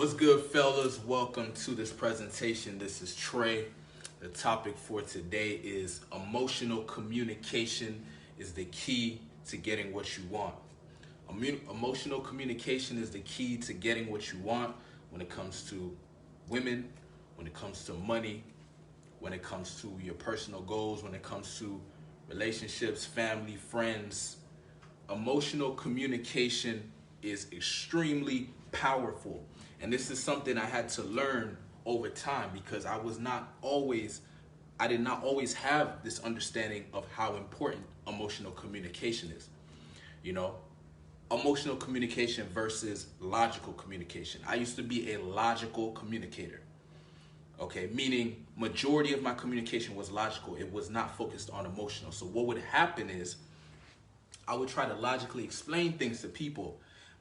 What's good, fellas? Welcome to this presentation. This is Trey. The topic for today is emotional communication is the key to getting what you want. Emotional communication is the key to getting what you want when it comes to women, when it comes to money, when it comes to your personal goals, when it comes to relationships, family, friends. Emotional communication is extremely powerful. And this is something I had to learn over time because I did not always have this understanding of how important emotional communication is. You know, emotional communication versus logical communication. I used to be a logical communicator. Okay, meaning majority of my communication was logical. It was not focused on emotional. So what would happen is I would try to logically explain things to people,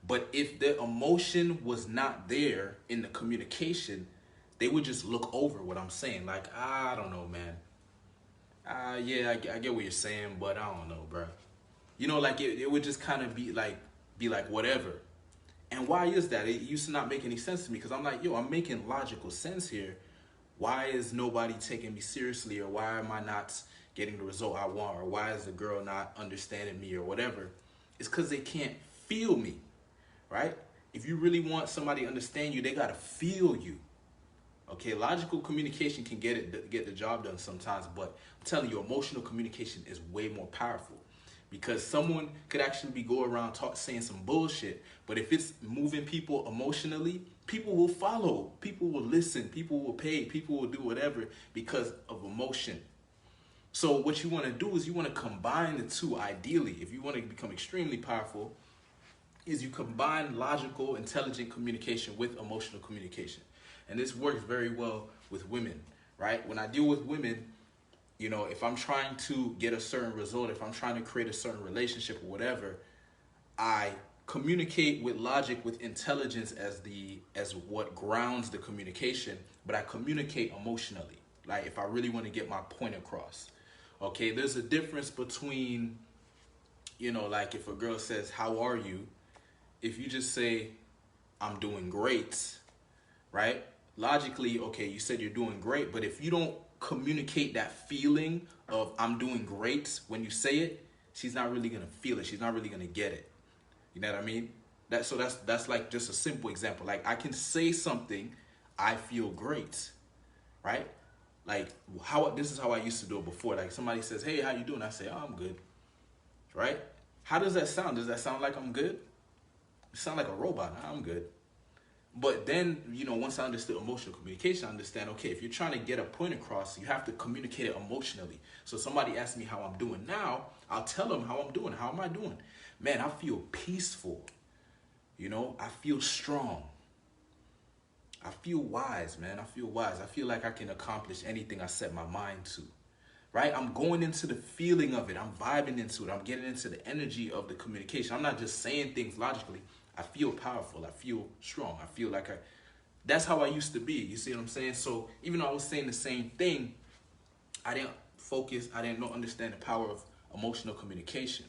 but if the emotion was not there in the communication, they would just look over what I'm saying. Like, I don't know, man. Yeah, I get what you're saying, but I don't know, bro. You know, like it would just kind of be like whatever. And why is that? It used to not make any sense to me because I'm like, yo, I'm making logical sense here. Why is nobody taking me seriously, or why am I not getting the result I want, or why is the girl not understanding me, or whatever? It's because they can't feel me, right? If you really want somebody to understand you, they gotta feel you. Okay, logical communication can get the job done sometimes, but I'm telling you, emotional communication is way more powerful because someone could actually be going around saying some bullshit, but if it's moving people emotionally, people will follow, people will listen, people will pay, people will do whatever because of emotion. So what you want to do is you want to combine the two. Ideally, if you want to become extremely powerful, is you combine logical, intelligent communication with emotional communication. And this works very well with women, right? When I deal with women, you know, if I'm trying to get a certain result, if I'm trying to create a certain relationship or whatever, I communicate with logic, with intelligence as what grounds the communication, but I communicate emotionally. Like if I really want to get my point across. Okay, there's a difference between, you know, like if a girl says, "How are you?" If you just say, "I'm doing great," right? Logically, okay, you said you're doing great, but if you don't communicate that feeling of "I'm doing great" when you say it, she's not really gonna feel it. She's not really gonna get it. You know what I mean? That's like just a simple example. Like I can say something, "I feel great," right? Like this is how I used to do it before. Like somebody says, "Hey, how you doing?" I say, "Oh, I'm good." Right? How does that sound? Does that sound like I'm good? You sound like a robot. Nah, I'm good. But then, you know, once I understood emotional communication, I understand, okay, if you're trying to get a point across, you have to communicate it emotionally. So somebody asks me how I'm doing now, I'll tell them how I'm doing. How am I doing? Man, I feel peaceful. You know, I feel strong. I feel wise, man. I feel wise. I feel like I can accomplish anything I set my mind to. Right? I'm going into the feeling of it. I'm vibing into it. I'm getting into the energy of the communication. I'm not just saying things logically. I feel powerful. I feel strong. I feel like that's how I used to be. You see what I'm saying? So even though I was saying the same thing, I didn't focus. I didn't understand the power of emotional communication.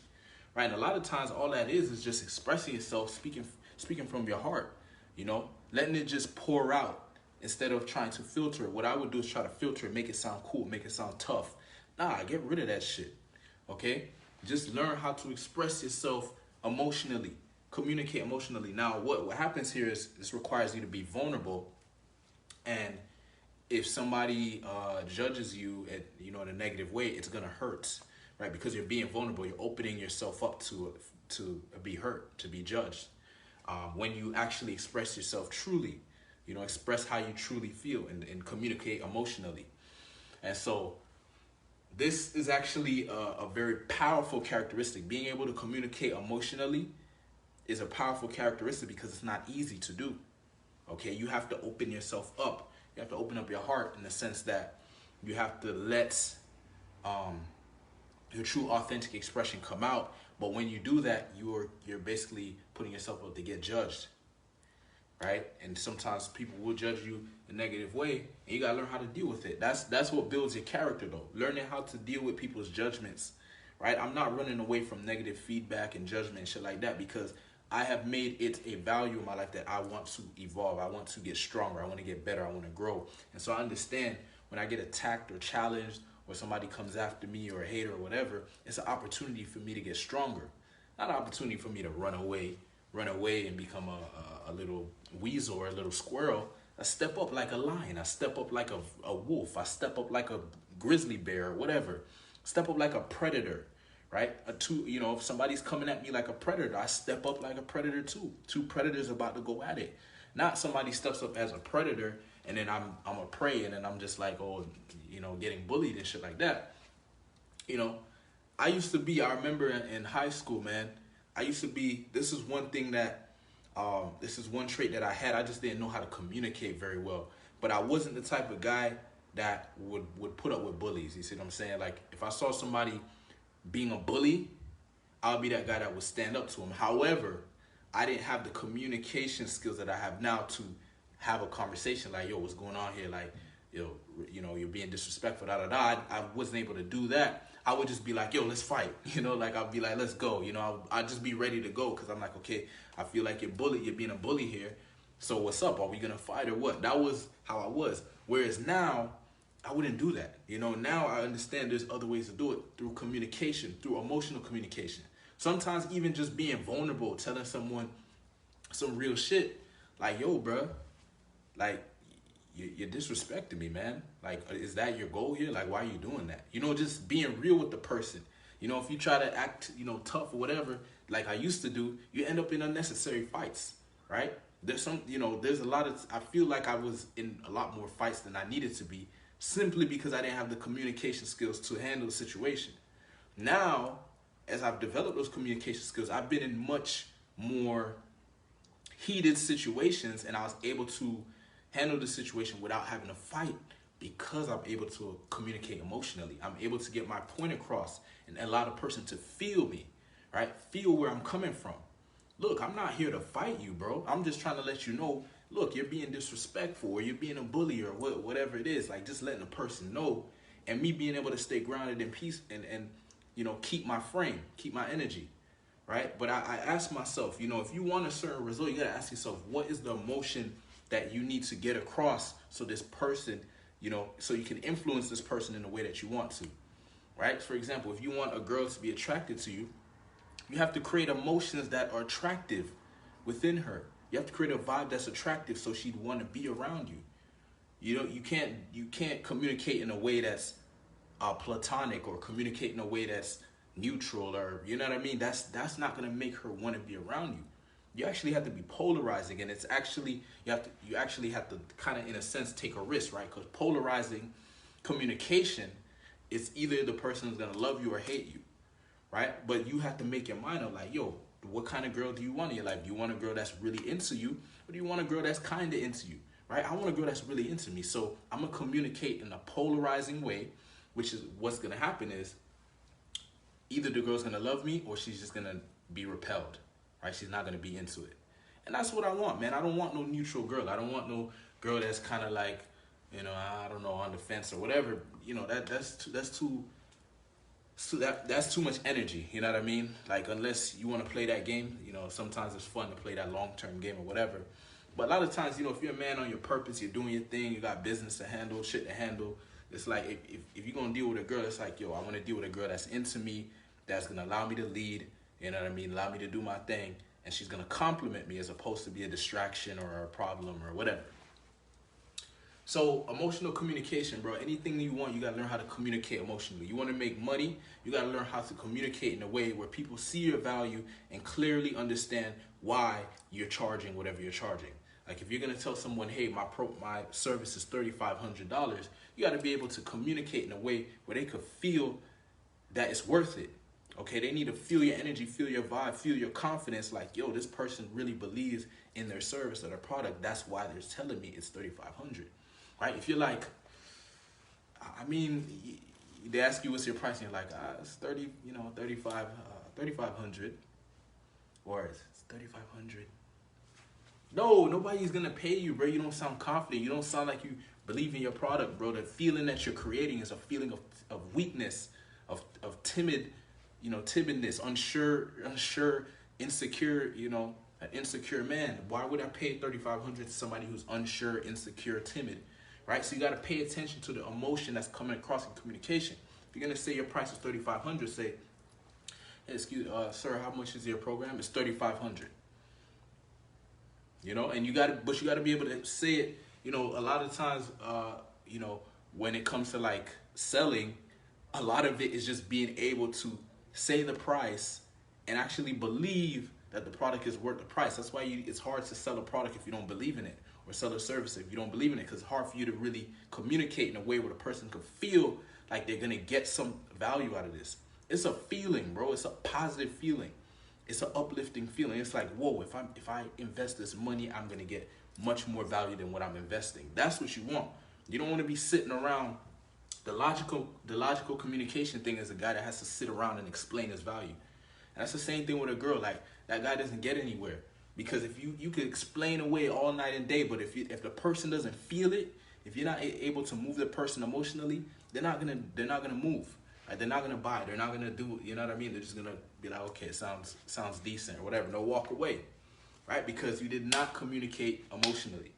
Right? And a lot of times all that is just expressing yourself, speaking from your heart, you know, letting it just pour out instead of trying to filter it. What I would do is try to filter it, make it sound cool, make it sound tough. Nah, get rid of that shit. Okay? Just learn how to express yourself emotionally. Communicate emotionally. Now, what happens here is this requires you to be vulnerable. And if somebody judges you in a negative way, it's gonna hurt, right? Because you're being vulnerable, you're opening yourself up to be hurt, to be judged. When you actually express yourself truly, you know, express how you truly feel and communicate emotionally. And so this is actually a very powerful characteristic. Being able to communicate emotionally is a powerful characteristic because it's not easy to do. Okay, you have to open yourself up. You have to open up your heart in the sense that you have to let your true authentic expression come out. But when you do that, you're basically putting yourself up to get judged, right? And sometimes people will judge you a negative way, and you gotta learn how to deal with it. That's what builds your character, though. Learning how to deal with people's judgments, right? I'm not running away from negative feedback and judgment and shit like that because I have made it a value in my life that I want to evolve. I want to get stronger. I want to get better. I want to grow. And so I understand when I get attacked or challenged or somebody comes after me or a hater or whatever, it's an opportunity for me to get stronger. Not an opportunity for me to run away and become a little weasel or a little squirrel. I step up like a lion. I step up like a wolf. I step up like a grizzly bear or whatever. Step up like a predator, right? If somebody's coming at me like a predator, I step up like a predator too. Two predators about to go at it. Not somebody steps up as a predator and then I'm a prey and then I'm just like, getting bullied and shit like that. I remember in high school, man, this is one thing that, this is one trait that I had. I just didn't know how to communicate very well. But I wasn't the type of guy that would put up with bullies. You see what I'm saying? Like, if I saw somebody being a bully, I'll be that guy that would stand up to him. However, I didn't have the communication skills that I have now to have a conversation like, yo, what's going on here? Like, you're being disrespectful, I wasn't able to do that. I would just be like, yo, let's fight. I'll be like, let's go. I'd just be ready to go because I'm like, okay, I feel like you're being a bully here. So what's up? Are we going to fight or what? That was how I was. Whereas now, I wouldn't do that. Now I understand there's other ways to do it through communication, through emotional communication. Sometimes even just being vulnerable, telling someone some real shit. Like, yo, bro, like, you're disrespecting me, man. Like, is that your goal here? Like, why are you doing that? Just being real with the person. If you try to act, tough or whatever, like I used to do, you end up in unnecessary fights, right? There's a lot of, I feel like I was in a lot more fights than I needed to be simply because I didn't have the communication skills to handle the situation. Now, as I've developed those communication skills, I've been in much more heated situations and I was able to handle the situation without having to fight because I'm able to communicate emotionally. I'm able to get my point across and allow the person to feel me, right? Feel where I'm coming from. Look, I'm not here to fight you, bro. I'm just trying to let you know, look, you're being disrespectful or you're being a bully or whatever it is. Like, just letting the person know and me being able to stay grounded in peace and keep my frame, keep my energy, right? But I ask myself, if you want a certain result, you got to ask yourself, what is the emotion that you need to get across so this person, so you can influence this person in the way that you want to, right? For example, if you want a girl to be attracted to you, you have to create emotions that are attractive within her. You have to create a vibe that's attractive so she'd want to be around you. You can't communicate in a way that's platonic or communicate in a way that's neutral or, you know what I mean? That's not going to make her want to be around you. You actually have to be polarizing, and it's actually, you actually have to kind of, in a sense, take a risk, right? Because polarizing communication is either the person is going to love you or hate you, right? But you have to make your mind up like, yo, what kind of girl do you want in your life? Do you want a girl that's really into you, or do you want a girl that's kind of into you, right? I want a girl that's really into me. So I'm going to communicate in a polarizing way, which is what's going to happen is either the girl's going to love me or she's just going to be repelled. Right? She's not going to be into it. And that's what I want, man. I don't want no neutral girl. I don't want no girl that's kind of like, I don't know, on the fence or whatever. That's too much energy. You know what I mean? Like, unless you want to play that game, sometimes it's fun to play that long-term game or whatever. But a lot of times, if you're a man on your purpose, you're doing your thing, you got business to handle, shit to handle. It's like, if you're going to deal with a girl, it's like, yo, I want to deal with a girl that's into me, that's going to allow me to lead, you know what I mean? Allow me to do my thing. And she's going to compliment me as opposed to be a distraction or a problem or whatever. So emotional communication, bro. Anything you want, you got to learn how to communicate emotionally. You want to make money, you got to learn how to communicate in a way where people see your value and clearly understand why you're charging whatever you're charging. Like, if you're going to tell someone, hey, my service is $3,500, you got to be able to communicate in a way where they could feel that it's worth it. Okay, they need to feel your energy, feel your vibe, feel your confidence. Like, yo, this person really believes in their service or their product. That's why they're telling me it's $3,500, right? If you're like, they ask you what's your price, and you're like, it's 3,500, or it's 3,500. No, nobody's gonna pay you, bro. You don't sound confident. You don't sound like you believe in your product, bro. The feeling that you're creating is a feeling of weakness, of timidness, unsure, insecure, An insecure man, why would I pay $3,500 to somebody who's unsure, insecure, timid, right? So you got to pay attention to the emotion that's coming across in communication. If you're gonna say your price is $3,500, say, hey, excuse, sir, how much is your program? It's $3,500. You know, and you got to be able to say it. You know, a lot of times, you know, when it comes to like selling, a lot of it is just being able to say the price and actually believe that the product is worth the price. That's why it's hard to sell a product if you don't believe in it, or sell a service if you don't believe in it, because it's hard for you to really communicate in a way where the person can feel like they're gonna get some value out of this. It's a feeling, bro. It's a positive feeling. It's an uplifting feeling. It's like, whoa, if I invest this money, I'm gonna get much more value than what I'm investing. That's what you want. You don't want to be sitting around. The logical communication thing is a guy that has to sit around and explain his value. And that's the same thing with a girl. Like, that guy doesn't get anywhere, because if you could explain away all night and day, but if the person doesn't feel it, if you're not able to move the person emotionally, they're not gonna move. Right? They're not gonna buy. They're not gonna do. You know what I mean? They're just gonna be like, okay, it sounds decent or whatever. They'll walk away, right? Because you did not communicate emotionally.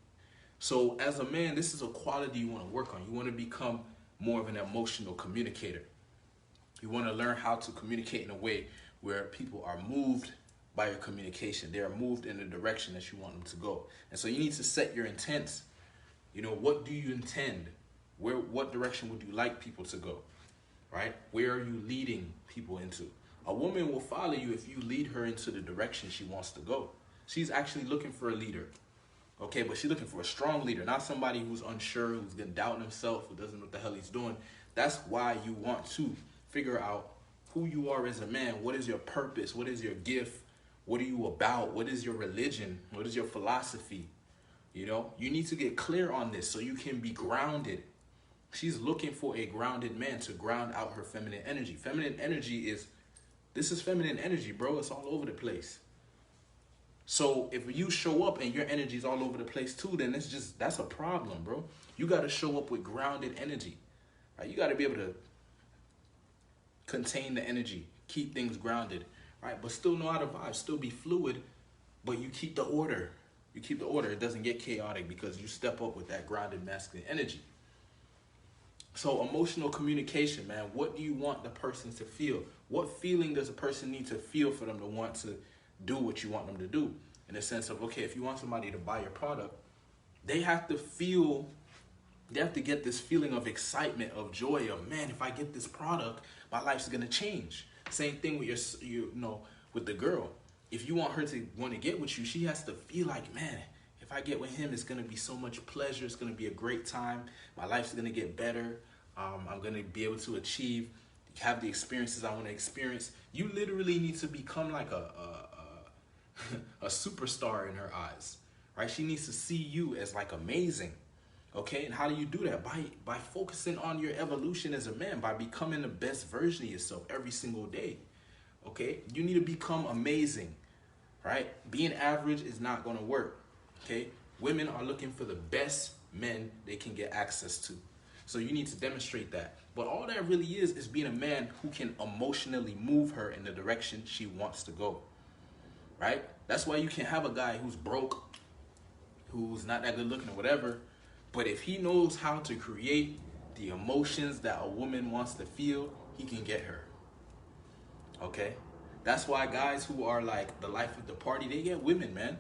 So as a man, this is a quality you want to work on. You want to become more of an emotional communicator. You want to learn how to communicate in a way where people are moved by your communication. They are moved in the direction that you want them to go. And so you need to set your intents. You know, what do you intend? What direction would you like people to go? Right? Where are you leading people into? A woman will follow you if you lead her into the direction she wants to go. She's actually looking for a leader. Okay, but she's looking for a strong leader, not somebody who's unsure, who's gonna doubt himself, who doesn't know what the hell he's doing. That's why you want to figure out who you are as a man. What is your purpose? What is your gift? What are you about? What is your religion? What is your philosophy? You know, you need to get clear on this so you can be grounded. She's looking for a grounded man to ground out her feminine energy. Feminine energy this is feminine energy, bro. It's all over the place. So if you show up and your energy is all over the place too, then that's a problem, bro. You got to show up with grounded energy. Right? You got to be able to contain the energy, keep things grounded, right? But still know how to vibe, still be fluid, but you keep the order. You keep the order. It doesn't get chaotic because you step up with that grounded masculine energy. So emotional communication, man. What do you want the person to feel? What feeling does a person need to feel for them to want to do what you want them to do? In the sense of, okay, if you want somebody to buy your product, they have to get this feeling of excitement, of joy, of, man, if I get this product, my life's gonna change. Same thing with with the girl. If you want her to want to get with you, she has to feel like, man, if I get with him, it's gonna be so much pleasure. It's gonna be a great time. My life's gonna get better. I'm gonna be able to have the experiences I want to experience. You literally need to become like a superstar in her eyes, right? She needs to see you as like amazing. Okay, and how do you do that? By focusing on your evolution as a man, by becoming the best version of yourself every single day. Okay, you need to become amazing, right? Being average is not going to work. Okay, women are looking for the best men they can get access to, so you need to demonstrate that. But all that really is being a man who can emotionally move her in the direction she wants to go, right? That's why you can have a guy who's broke, who's not that good looking or whatever, but if he knows how to create the emotions that a woman wants to feel, he can get her. Okay? That's why guys who are like the life of the party, they get women, man.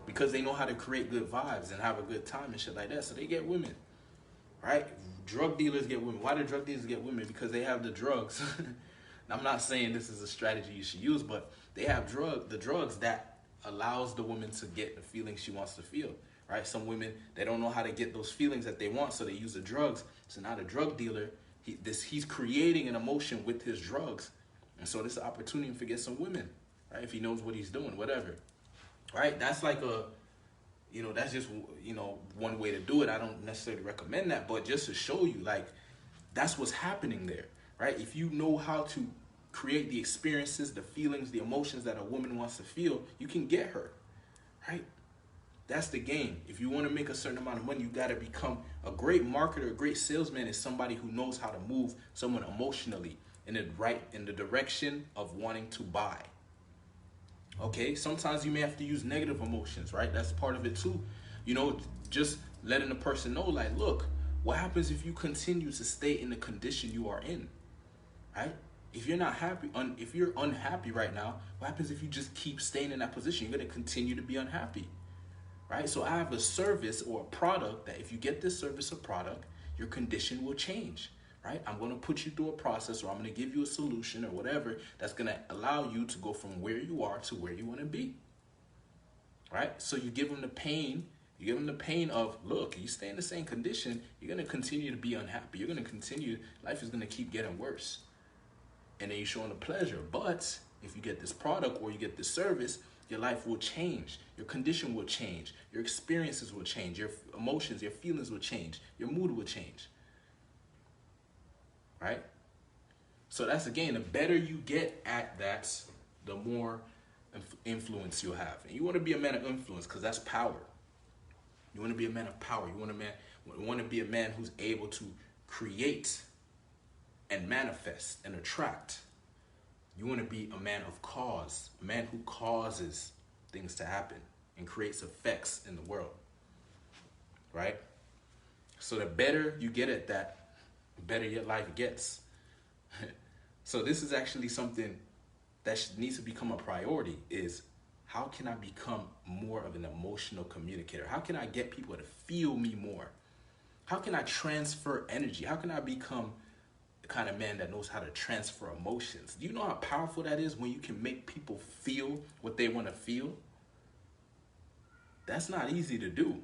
Because they know how to create good vibes and have a good time and shit like that. So they get women. Right? Drug dealers get women. Why do drug dealers get women? Because they have the drugs. I'm not saying this is a strategy you should use, but they have the drugs that allows the woman to get the feelings she wants to feel. Right? Some women, they don't know how to get those feelings that they want, so they use the drugs. So now the drug dealer, he's creating an emotion with his drugs. And so this is an opportunity to get some women, right? If he knows what he's doing, whatever. Right? That's like that's just, one way to do it. I don't necessarily recommend that, but just to show you, like, that's what's happening there, right? If you know how to create the experiences, the feelings, the emotions that a woman wants to feel, you can get her, right? That's the game. If you want to make a certain amount of money, you got to become a great marketer. A great salesman is somebody who knows how to move someone emotionally in the direction of wanting to buy. Okay, sometimes you may have to use negative emotions, right? That's part of it too. You know, just letting the person know, like, look, what happens if you continue to stay in the condition you are in, right? If you're not happy, if you're unhappy right now, what happens if you just keep staying in that position? You're gonna continue to be unhappy, right? So I have a service or a product that if you get this service or product, your condition will change, right? I'm going to put you through a process, or I'm going to give you a solution or whatever that's going to allow you to go from where you are to where you want to be, right? So you give them the pain. You give them the pain of, look, you stay in the same condition, you're going to continue to be unhappy. You're going to continue, life is going to keep getting worse. And then you show them the pleasure. But if you get this product or you get this service, your life will change. Your condition will change. Your experiences will change. Your emotions, your feelings will change. Your mood will change. Right? So that's, again, the better you get at that, the more influence you'll have. And you want to be a man of influence because that's power. You want to be a man of power. You want to be a man who's able to create and manifest and attract. You want to be a man of cause, a man who causes things to happen and creates effects in the world, right? So the better you get at that, the better your life gets. So this is actually something that needs to become a priority, is how can I become more of an emotional communicator? How can I get people to feel me more? How can I transfer energy? How can I become the kind of man that knows how to transfer emotions? Do you know how powerful that is when you can make people feel what they want to feel? That's not easy to do.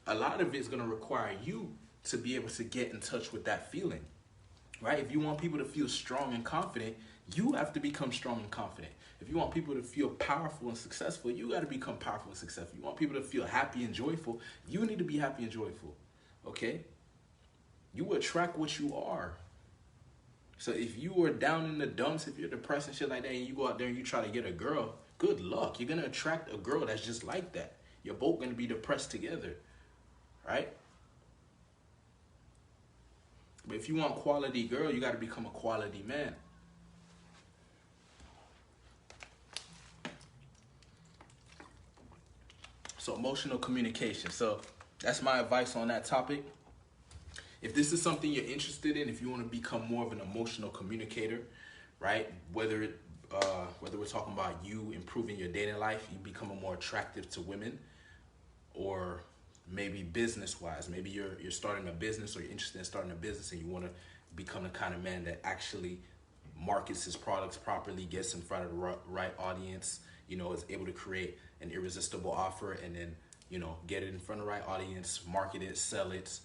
A lot of it's going to require you to be able to get in touch with that feeling, right? If you want people to feel strong and confident, you have to become strong and confident. If you want people to feel powerful and successful, you got to become powerful and successful. You want people to feel happy and joyful, you need to be happy and joyful, okay? You attract what you are. So if you are down in the dumps, if you're depressed and shit like that, and you go out there and you try to get a girl, good luck. You're going to attract a girl that's just like that. You're both going to be depressed together, right? But if you want quality girl, you got to become a quality man. So emotional communication. So that's my advice on that topic. If this is something you're interested in, if you want to become more of an emotional communicator, right? Whether we're talking about you improving your dating life, you becoming more attractive to women, or maybe business-wise, maybe you're starting a business, or you're interested in starting a business and you want to become the kind of man that actually markets his products properly, gets in front of the right audience, is able to create an irresistible offer, and then, get it in front of the right audience, market it, sell it,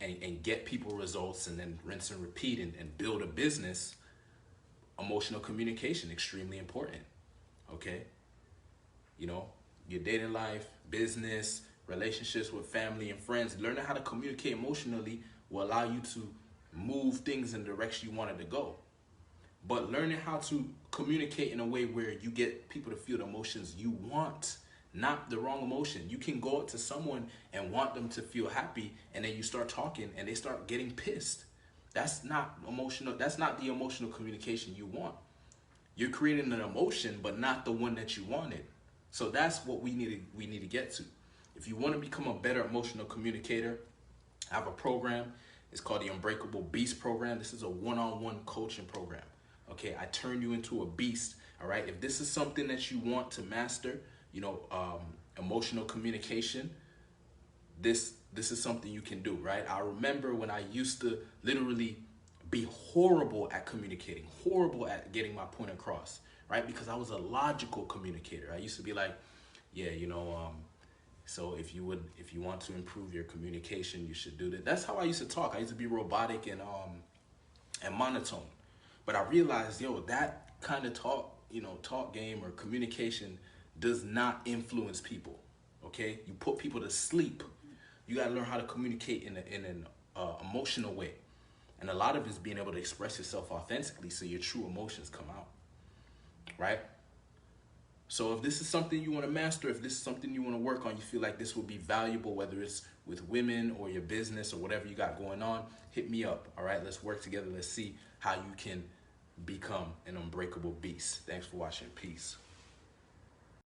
and get people results, and then rinse and repeat and build a business. Emotional communication, extremely important, okay? Your dating life, business, relationships with family and friends, learning how to communicate emotionally will allow you to move things in the direction you wanted to go. But learning how to communicate in a way where you get people to feel the emotions you want, not the wrong emotion. You can go up to someone and want them to feel happy, and then you start talking and they start getting pissed. That's not emotional. That's not the emotional communication you want. You're creating an emotion, but not the one that you wanted. So that's what we need to get to. If you want to become a better emotional communicator, I have a program. It's called the Unbreakable Beast Program. This is a one-on-one coaching program. Okay, I turn you into a beast. All right. If this is something that you want to master, emotional communication, this is something you can do, right? I remember when I used to literally be horrible at communicating, horrible at getting my point across, right? Because I was a logical communicator. I used to be like, yeah, so if you want to improve your communication, you should do that. That's how I used to talk. I used to be robotic and monotone. But I realized, that kind of talk game or communication does not influence people. Okay, you put people to sleep. You got to learn how to communicate in an emotional way, and a lot of it is being able to express yourself authentically, so your true emotions come out. Right. So if this is something you want to master, if this is something you want to work on, you feel like this will be valuable, whether it's with women or your business or whatever you got going on, hit me up. All right, let's work together. Let's see how you can become an unbreakable beast. Thanks for watching. Peace.